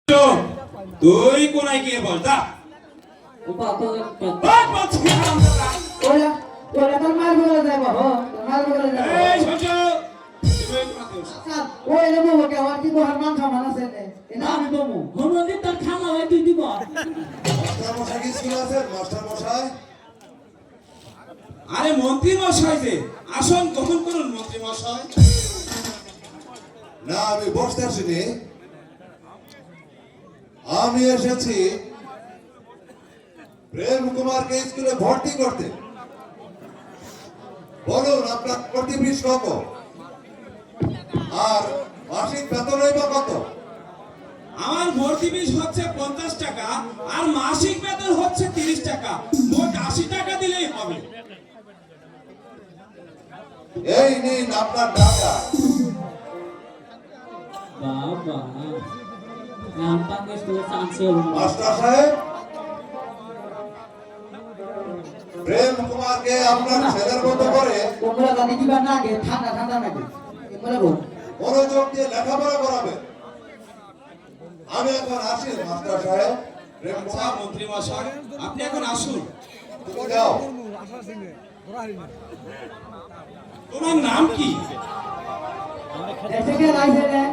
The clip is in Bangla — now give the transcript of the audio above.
তুই কোনায় গিয়ে বল দা আরে মন্ত্রী মশাই যে আসন গ্রহণ করুন মন্ত্রী মশাই। না আমি বসতে আসিনি, আমি এসেছি প্রেম কুমারকে স্কুলে ভর্তি করতে। বলুন আপনার প্রতি ফিস কত আর মাসিক বেতন বা কত? আমার ভর্তি ফিস হচ্ছে 50 টাকা আর মাসিক বেতন হচ্ছে 30 টাকা, মোট 80 টাকা দিলেই হবে। এই নিন আপনার টাকা। বাবা নামটাকে স্কুলে চান্সেল মাস্টার সাহেব, প্রেম কুমারকে আপনার ছেলের মতো করে তোমরা জানি কিবা না গে ঠান্ডা ঠান্ডা নাকি তোমরা বল মনোযোগ দিয়ে লেখাপড়া করাবেন। আমি এখন আসি মাস্টার সাহেব। প্রেম আচ্ছা কুমার মন্ত্রী মশাই আপনি এখন আসুন। তুমি যাও। তোমার নাম কি? এসে কে রাইছে রে